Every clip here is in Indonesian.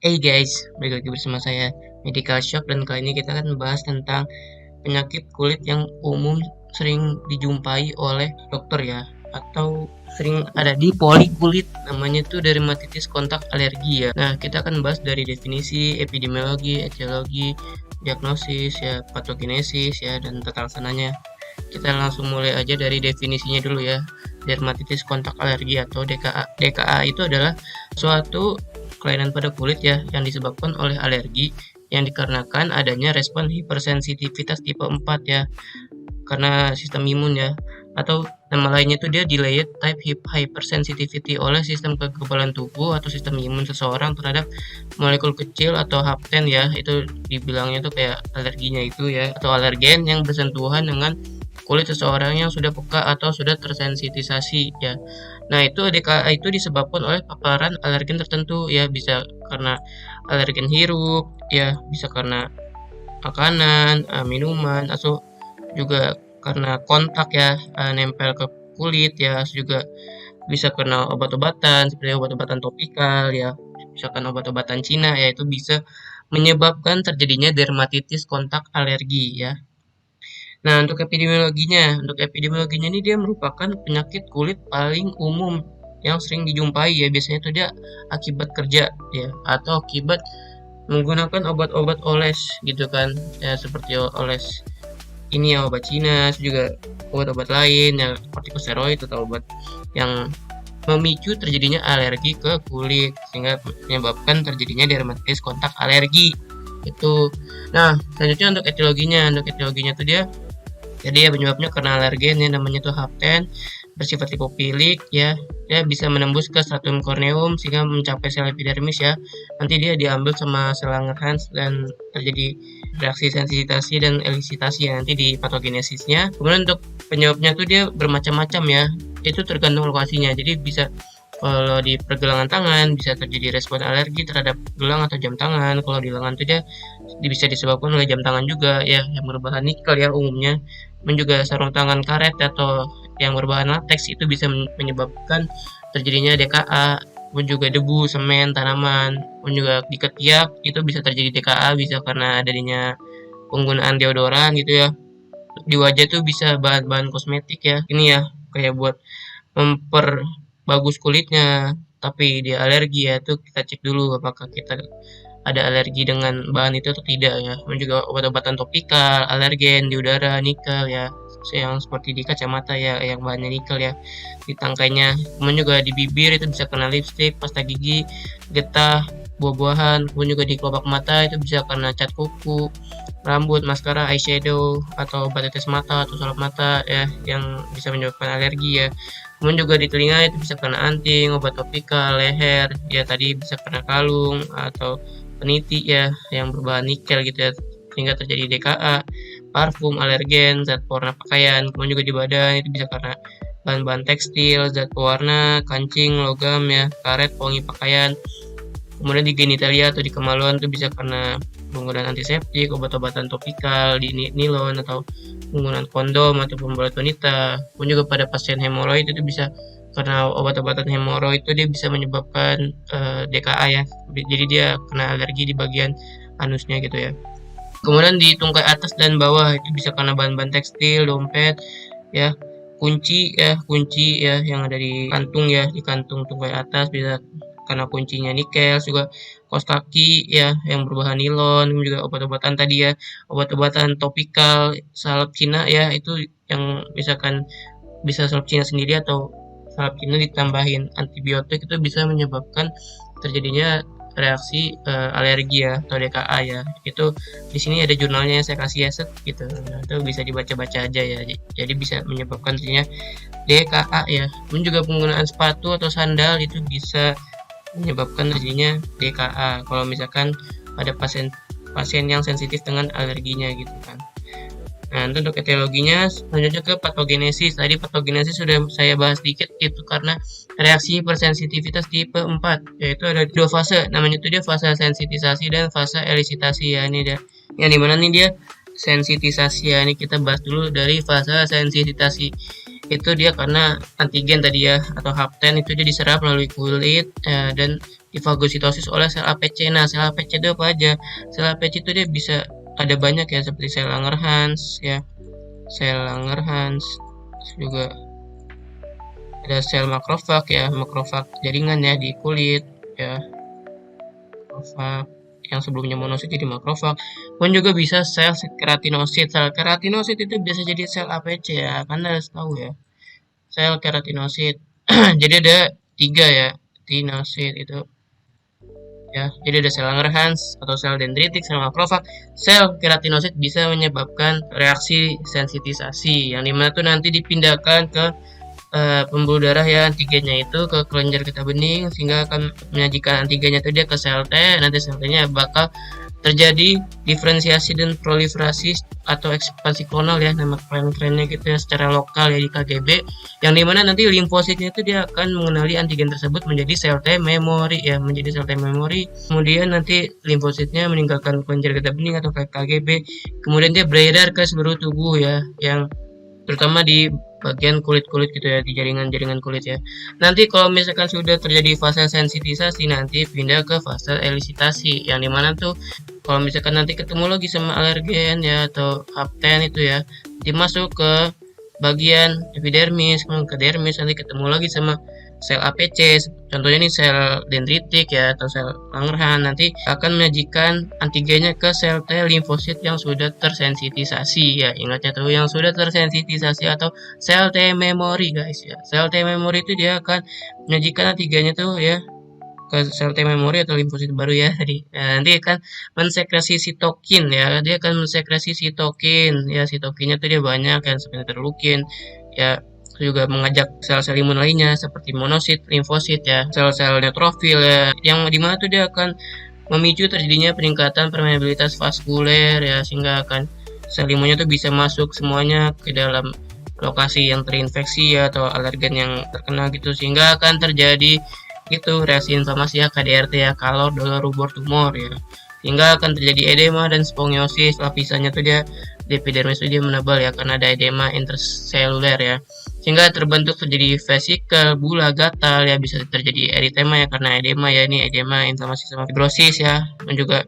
Hey guys, balik lagi bersama saya Medical Shock dan kali ini kita akan membahas tentang penyakit kulit yang umum sering dijumpai oleh dokter ya atau sering ada di poli kulit, namanya tuh dermatitis kontak alergi ya. Nah, kita akan bahas dari definisi, epidemiologi, etiologi, diagnosis ya, patogenesis ya, dan tata laksananya. Kita langsung mulai aja dari definisinya dulu ya. Dermatitis kontak alergi atau DKA. DKA itu adalah suatu kelainan pada kulit ya yang disebabkan oleh alergi yang dikarenakan adanya respon hipersensitivitas tipe 4 ya, karena sistem imun ya, atau nama lainnya itu dia delayed type hypersensitivity oleh sistem kekebalan tubuh atau sistem imun seseorang terhadap molekul kecil atau hapten ya, itu dibilangnya tuh kayak alerginya itu ya, atau alergen yang bersentuhan dengan kulit seseorang yang sudah peka atau sudah tersensitisasi ya. Nah, itu DKA itu disebabkan oleh paparan alergen tertentu ya, bisa karena alergen hirup ya, bisa karena makanan, minuman, atau juga karena kontak ya, nempel ke kulit ya, juga bisa karena obat-obatan seperti obat-obatan topikal ya, misalkan obat-obatan Cina ya, itu bisa menyebabkan terjadinya dermatitis kontak alergi ya. Nah, untuk epidemiologinya ini dia merupakan penyakit kulit paling umum yang sering dijumpai ya. Biasanya itu dia akibat kerja ya, atau akibat menggunakan obat-obat oles gitu kan. Ya, seperti oles ini ya, obat Cina, juga obat-obat lain yang kortikosteroid atau obat yang memicu terjadinya alergi ke kulit sehingga menyebabkan terjadinya dermatitis kontak alergi itu. Nah, selanjutnya untuk etiologinya tuh dia, jadi ya penyebabnya karena alergen ya, namanya tuh hapten, bersifat lipofilik ya. Dia bisa menembus ke stratum corneum sehingga mencapai sel epidermis ya. Nanti dia diambil sama sel Langerhans dan terjadi reaksi sensitasi dan elisitasi ya nanti di patogenesisnya. Kemudian untuk penyebabnya tuh dia bermacam-macam ya. Itu tergantung lokasinya. Jadi bisa kalau di pergelangan tangan bisa terjadi respon alergi terhadap gelang atau jam tangan. Kalau di lengan tuh dia bisa disebabkan oleh jam tangan juga ya, yang berbahan nikel ya umumnya. Dan juga sarung tangan karet atau yang berbahan latex itu bisa menyebabkan terjadinya DKA. Pun juga debu, semen, tanaman, pun juga di ketiak itu bisa terjadi DKA, bisa karena adanya penggunaan deodoran gitu ya. Di wajah tuh bisa bahan-bahan kosmetik ya, ini ya kayak buat memperbagus kulitnya, tapi dia alergi ya, itu kita cek dulu apakah kita ada alergi dengan bahan itu atau tidak ya. Dan juga obat-obatan topikal, alergen di udara, nikel ya, yang seperti di kacamata ya, yang bahannya nikel ya, di tangkainya. Kemudian juga di bibir itu bisa kena lipstick, pasta gigi, getah, buah-buahan. Kemudian juga di kelopak mata itu bisa karena cat kuku, rambut, maskara, eyeshadow, atau obat tetes mata atau salep mata ya, yang bisa menyebabkan alergi ya. Kemudian juga di telinga itu bisa kena anting, obat topikal, leher ya, tadi bisa kena kalung atau peniti ya yang berbahan nikel gitu ya, sehingga terjadi DKA. Parfum, alergen, zat pewarna pakaian. Kemudian juga di badan itu bisa karena bahan-bahan tekstil, zat pewarna, kancing, logam ya, karet, pewangi pakaian. Kemudian di genitalia atau di kemaluan itu bisa karena penggunaan antiseptik, obat-obatan topikal, di nilon, atau penggunaan kondom atau pembalut wanita. Kemudian juga pada pasien hemoroid itu bisa karena obat-obatan hemoroid itu dia bisa menyebabkan DKA ya. Jadi dia kena alergi di bagian anusnya gitu ya. Kemudian di tungkai atas dan bawah itu bisa karena bahan-bahan tekstil, dompet ya, kunci ya yang ada di kantung ya, di kantung tungkai atas bisa karena kuncinya nikel. Juga kaos kaki ya yang berbahan nilon. Juga obat-obatan tadi ya, obat-obatan topikal, salep Cina ya, itu yang misalkan bisa salep Cina sendiri atau salep Cina ditambahin antibiotik itu bisa menyebabkan terjadinya reaksi alergi ya atau DKA ya. Itu di sini ada jurnalnya yang saya kasih ya, set gitu. Nah, itu bisa dibaca-baca aja ya. Jadi bisa menyebabkan terjadinya DKA ya. Pun juga penggunaan sepatu atau sandal itu bisa menyebabkan terjadinya DKA kalau misalkan pada pasien yang sensitif dengan alerginya gitu kan. Nah, untuk etiologinya selanjutnya ke patogenesis. Tadi patogenesis sudah saya bahas sedikit, itu karena reaksi hipersensitivitas tipe 4, yaitu ada dua fase. Namanya itu dia fase sensitisasi dan fase elisitasi ya. Ini dia. Yang dimana nih dia sensitisasi ya. Ini kita bahas dulu dari fase sensitisasi. Itu dia karena antigen tadi ya atau hapten itu dia diserap melalui kulit dan difagositosis oleh sel APC. Nah, sel APC itu apa aja? Sel APC itu dia bisa ada banyak ya, seperti sel Langerhans ya, sel Langerhans, juga ada sel makrofag ya, makrofag jaringan ya di kulit ya, makrofag yang sebelumnya monosit jadi makrofag. Pun juga bisa sel keratinosit. Sel keratinosit itu bisa jadi sel APC ya, kan harus tahu ya. Sel keratinosit. Jadi ada 3 ya, keratinosit itu ya. Jadi ada sel Langerhans atau sel dendritik, sel makrofag. Sel keratinosit bisa menyebabkan reaksi sensitisasi yang dimana tuh nanti dipindahkan ke pembuluh darah ya, antigennya itu ke kelenjar getah bening, sehingga akan menyajikan antigennya itu dia ke sel T. Nanti sel T-nya bakal terjadi diferensiasi dan proliferasi atau ekspansi klonal ya, nama keren-kerennya gitu ya, secara lokal ya di KGB, yang dimana nanti limfositnya itu dia akan mengenali antigen tersebut menjadi sel T memori ya, menjadi sel T memori. Kemudian nanti limfositnya meninggalkan kelenjar getah bening atau KGB, kemudian dia beredar ke seluruh tubuh ya, yang terutama di bagian kulit-kulit gitu ya, di jaringan-jaringan kulit ya. Nanti kalau misalkan sudah terjadi fase sensitisasi, nanti pindah ke fase elisitasi, yang dimana tuh kalau misalkan nanti ketemu lagi sama alergen ya atau hapten itu ya, dimasuk ke bagian epidermis, kemudian ke dermis, nanti ketemu lagi sama sel APC, contohnya nih sel dendritik ya atau sel Langerhans, nanti akan menyajikan antigennya ke sel T limfosit yang sudah tersensitisasi ya, ingatnya tuh yang sudah tersensitisasi atau sel T memori guys ya. Sel T memori itu dia akan menyajikan antigennya tuh ya ke sel T memori atau limfosit baru ya tadi. Nah, nanti akan mensekresi sitokin ya, dia akan mensekresi sitokin ya, sitokinnya tuh dia banyak kan, seperti interleukin ya, juga mengajak sel-sel imun lainnya seperti monosit, limfosit ya, sel-sel neutrofil ya, yang dimana tuh dia akan memicu terjadinya peningkatan permeabilitas vaskuler ya, sehingga akan sel imunnya tuh bisa masuk semuanya ke dalam lokasi yang terinfeksi ya, atau alergen yang terkena gitu, sehingga akan terjadi itu reaksi inflamasi ya, KDRT ya, kalor donor rubor tumor ya, sehingga akan terjadi edema dan spongiosis. Lapisannya tuh dia di epidermis itu dia menebal ya, karena ada edema interseluler ya, sehingga terbentuk terjadi vesikel, bula, gatal ya, bisa terjadi eritema ya karena edema ya, ini edema inflamasi sama fibrosis ya, dan juga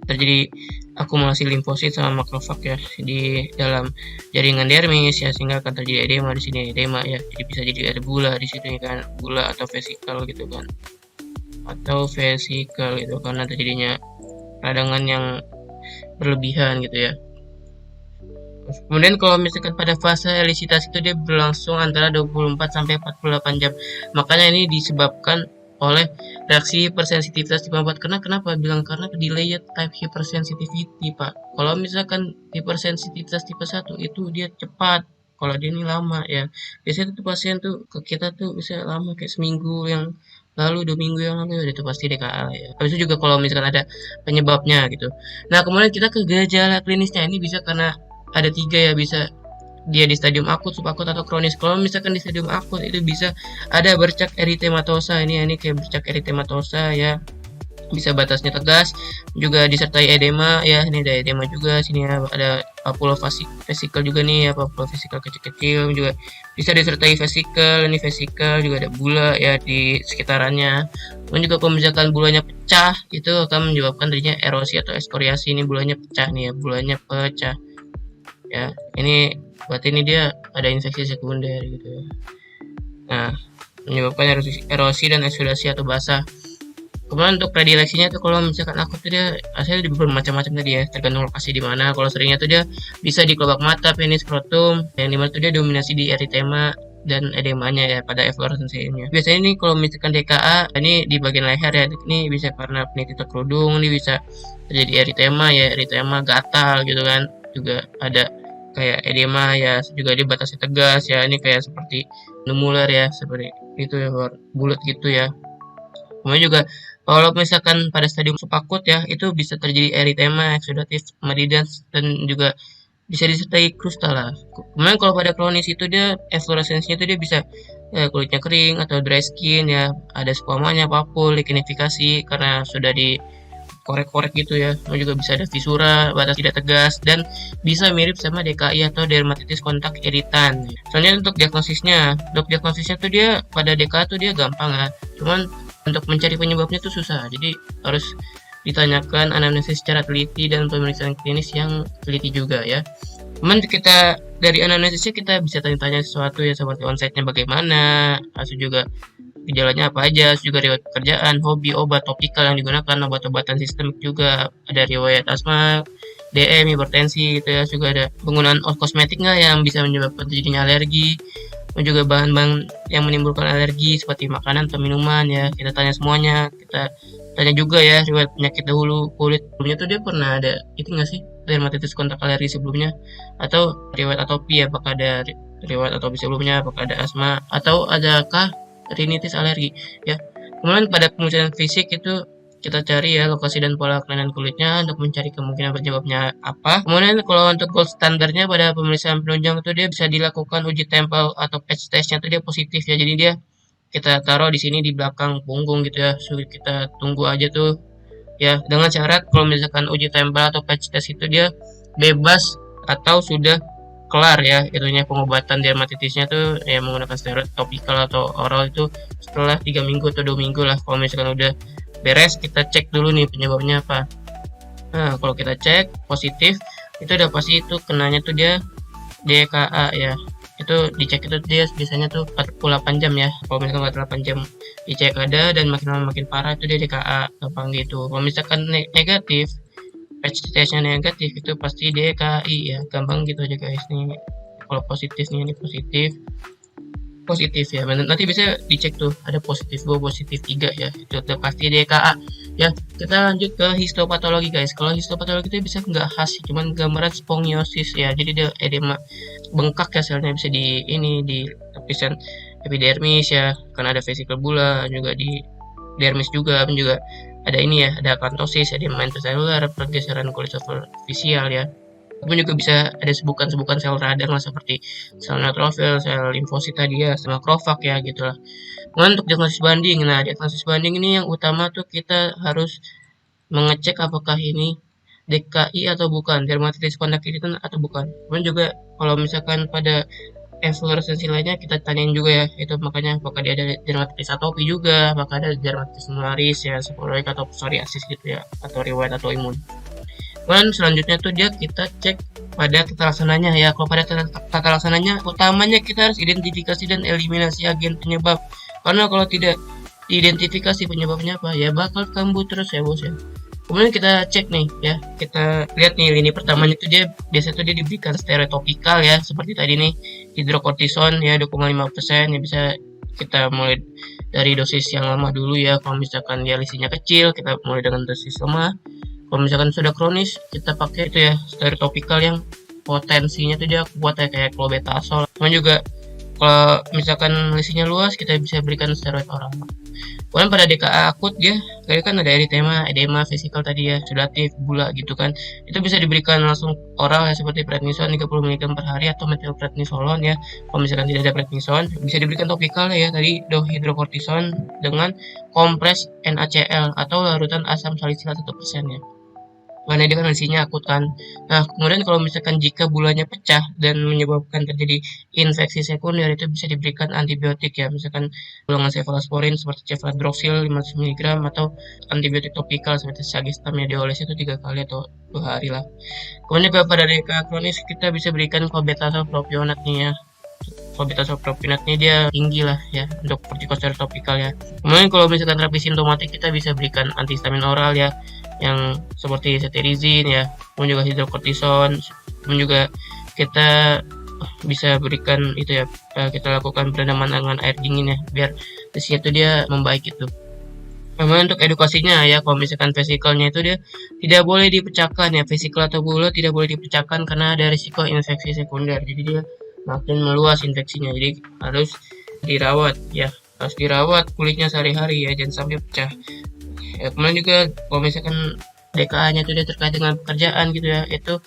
terjadi akumulasi limfosit sama makrofag ya di dalam jaringan dermis ya, sehingga akan terjadi edema di sini, edema ya, jadi bisa jadi ada bula di situ kan, bula atau vesikel gitu kan, atau vesikel gitu karena terjadinya radangan yang berlebihan gitu ya. Kemudian kalau misalkan pada fase elisitasi itu dia berlangsung antara 24 sampai 48 jam. Makanya ini disebabkan oleh reaksi hypersensitivitas tipe 4. Kenapa bilang? Karena delayed type hypersensitivity, Pak. Kalau misalkan hypersensitivitas tipe 1 itu dia cepat, kalau dia ini lama ya. Biasanya tuh pasien tuh ke kita tuh bisa lama, kayak seminggu yang lalu, 2 minggu yang lalu, itu pasti DKA ya. Habis itu juga kalau misalkan ada penyebabnya gitu. Nah, kemudian kita ke gejala klinisnya, ini bisa karena ada 3 ya, bisa dia di stadium akut, subakut, atau kronis. Kalau misalkan di stadium akut itu bisa ada bercak eritematosa, ini kayak bercak eritematosa ya, bisa batasnya tegas, juga disertai edema ya, ini ada edema juga sini ya, ada papula vesikel juga nih ya, papula vesikel kecil-kecil, juga bisa disertai vesikel, ini vesikel juga ada bula ya di sekitarannya. Dan juga kalau misalkan bulanya pecah, itu akan menyebabkan terjadinya erosi atau ekskoriasi. Ini bulanya pecah nih ya, bulanya pecah ya, ini berarti ini dia ada infeksi sekunder gitu ya. Nah, menyebabkan erosi dan eksudasi atau basah. Kemudian untuk predileksinya tuh kalau misalkan akut tuh dia hasilnya bermacam-macam tadi ya, tergantung lokasi di mana. Kalau seringnya tuh dia bisa di kelopak mata, penis, skrotum, yang dimana tuh dia dominasi di eritema dan edemanya ya pada efloresensinya. Biasanya ini kalau misalkan DKA ini di bagian leher ya, ini bisa karena penititan kerudung, ini bisa terjadi eritema ya, eritema gatal gitu kan. Juga ada kayak edema ya, juga dia batasnya tegas ya, ini kayak seperti numuler ya, seperti itu ya, bulat gitu ya. Kemudian juga kalau misalkan pada stadium subakut ya, itu bisa terjadi eritema, eksudatif, madidans, dan juga bisa disertai krustal lah. Kemudian kalau pada kronis itu dia efloresensinya itu dia bisa kulitnya kering atau dry skin ya, ada squamanya, papul, likinifikasi karena sudah di korek-korek gitu ya. Juga bisa ada visura, batas tidak tegas, dan bisa mirip sama DKI atau dermatitis kontak iritan. Soalnya untuk diagnosisnya tuh dia pada DKA tuh dia gampang ya. Cuman untuk mencari penyebabnya tuh susah. Jadi harus ditanyakan anamnesis secara teliti dan pemeriksaan klinis yang teliti juga ya. Kemudian kita dari anamnesisnya kita bisa tanya-tanya sesuatu ya, seperti onsetnya bagaimana, terus juga gejalanya apa aja, terus juga riwayat pekerjaan, hobi, obat topikal yang digunakan, obat-obatan sistemik juga, ada riwayat asma, DM, hipertensi gitu ya, juga ada penggunaan kosmetik nggak yang bisa menyebabkan terjadinya alergi, dan juga bahan-bahan yang menimbulkan alergi seperti makanan atau minuman ya, kita tanya semuanya. Kita tanya juga ya riwayat penyakit dahulu kulit, sebelumnya tuh dia pernah ada itu nggak sih, dermatitis kontak alergi sebelumnya, atau riwayat atopi, apakah ada riwayat atopi sebelumnya, apakah ada asma, atau adakah rinitis alergi ya. Kemudian pada pemeriksaan fisik itu kita cari ya lokasi dan pola kelainan kulitnya untuk mencari kemungkinan penyebabnya apa. Kemudian kalau untuk gold standarnya pada pemeriksaan penunjang itu dia bisa dilakukan uji tempel atau patch testnya itu dia positif ya. Jadi dia kita taruh di sini di belakang punggung gitu ya. Sulit kita tunggu aja tuh ya, dengan syarat kalau misalkan uji tempel atau patch test itu dia bebas atau sudah kelar ya itunya pengobatan dermatitisnya tuh ya menggunakan steroid topikal atau oral itu setelah 3 minggu atau 2 minggu lah. Kalau misalkan udah beres kita cek dulu nih penyebabnya apa. Nah kalau kita cek positif itu udah pasti itu kenanya tuh dia DKA ya, itu dicek itu dia biasanya tuh 48 jam ya. Kalau misalkan 48 jam dicek ada dan makin lama makin parah itu dia DKA gampang gitu. Kalau misalkan negatif, patch testnya negatif itu pasti DKI ya, gampang gitu aja guys nih. Kalau positif nih, ini positif ya, nanti bisa dicek tuh ada positif 2 positif 3 ya, itu udah pasti DKA ya. Kita lanjut ke histopatologi guys. Kalau histopatologi itu bisa nggak khas, cuman gambaran spongiosis ya, jadi dia edema bengkak ya, selnya bisa di ini di lapisan epidermis ya, karena ada vesikel bula, juga di dermis juga ada ini ya, ada akantosis, edema intraselular, pergeseran kulit superficial ya. Kemudian juga bisa ada sebukan-sebukan sel radang lah, seperti sel neutrofil, sel limfosit tadi ya, sel makrofag ya gitu lah. Kemudian untuk diagnosis banding, nah diagnosis banding ini yang utama tuh kita harus mengecek apakah ini DKI atau bukan, dermatitis kontak irritan atau bukan. Kemudian juga kalau misalkan pada efloresensi lainnya kita tanyain juga ya, itu makanya apakah dia ada dermatitis atopi juga, apakah ada dermatitis malaris ya, seborrheic atau psoriasis gitu ya, atau riwayat atau imun. Kemudian selanjutnya tuh dia kita cek pada tata laksananya ya. Kalau pada tata laksananya utamanya kita harus identifikasi dan eliminasi agen penyebab, karena kalau tidak diidentifikasi penyebabnya apa ya bakal kambuh terus ya bos ya. Kemudian kita cek nih ya, kita lihat nih lini pertamanya itu dia biasa tuh dia diberikan steroid topikal ya, seperti tadi nih hidrokortison ya 2,5% ya, bisa kita mulai dari dosis yang lama dulu ya. Kalau misalkan dia lisinya kecil kita mulai dengan dosis lemah. Kalau misalkan sudah kronis kita pakai itu ya steroid topikal yang potensinya tuh dia kuat ya, kayak clobetasol. Kemudian juga kalau misalkan lisinya luas kita bisa berikan steroid oral. Kemudian pada DKA akut dia kayak kan ada eritema, edema, vesikel tadi ya, sudatif, bula gitu kan. Itu bisa diberikan langsung oral ya, seperti prednison 30 mg per hari atau metilprednisolon ya. Kalau misalkan tidak ada prednison bisa diberikan topikal ya, tadi dihidrokortison dengan kompres NaCl atau larutan asam salisilat 1% ya. Karena dia kan kondisinya akut kan. Nah, kemudian kalau misalkan jika bulanya pecah dan menyebabkan terjadi infeksi sekunder, itu bisa diberikan antibiotik ya, misalkan golongan cefalosporin seperti cefadroxil 500 mg atau antibiotik topikal seperti sagistam ya, dioles itu 3 kali atau 2 hari lah. Kemudian juga pada DKA kronis kita bisa berikan clobetasol propionat nih ya. Clobetasol propionat ini dia tinggi lah ya untuk kortikosteroid topikal ya. Kemudian kalau misalkan terapi simptomatik kita bisa berikan antihistamin oral ya, yang seperti cetirizin ya, kemudian juga hidrokortison. Kemudian juga kita bisa berikan itu ya, kita lakukan perendaman dengan air dingin ya, biar lesinya itu dia membaik itu. Kemudian untuk edukasinya ya, kalau misalkan vesikelnya itu dia tidak boleh dipecahkan ya, vesikel atau bula tidak boleh dipecahkan karena ada risiko infeksi sekunder, jadi dia makin meluas infeksinya, jadi harus dirawat ya, harus dirawat kulitnya sehari-hari ya, jangan sampai pecah ya. Kemudian juga kalau misalkan DKA-nya itu dia terkait dengan pekerjaan gitu ya, itu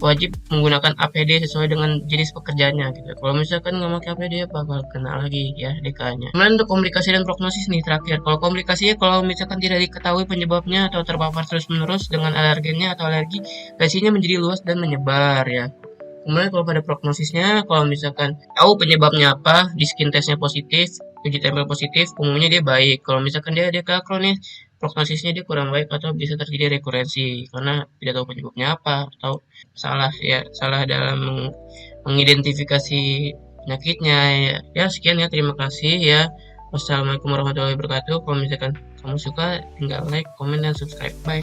wajib menggunakan APD sesuai dengan jenis pekerjaannya gitu. Kalau misalkan nggak pakai APD bakal kena lagi ya DKA-nya. Kemudian untuk komplikasi dan prognosis nih terakhir. Kalau komplikasinya, kalau misalkan tidak diketahui penyebabnya atau terpapar terus-menerus dengan alergennya atau alergi, lesinya menjadi luas dan menyebar ya. Kemudian kalau pada prognosisnya, kalau misalkan tahu penyebabnya apa, di skin testnya positif, uji tempel positif umumnya dia baik. Kalau misalkan dia kayak kronis, prognosisnya dia kurang baik atau bisa terjadi rekurensi karena tidak tahu penyebabnya apa atau salah dalam mengidentifikasi penyakitnya ya. Ya sekian ya, terima kasih ya. Wassalamualaikum warahmatullahi wabarakatuh. Kalau misalkan kamu suka, tinggal like, komen, dan subscribe. Bye.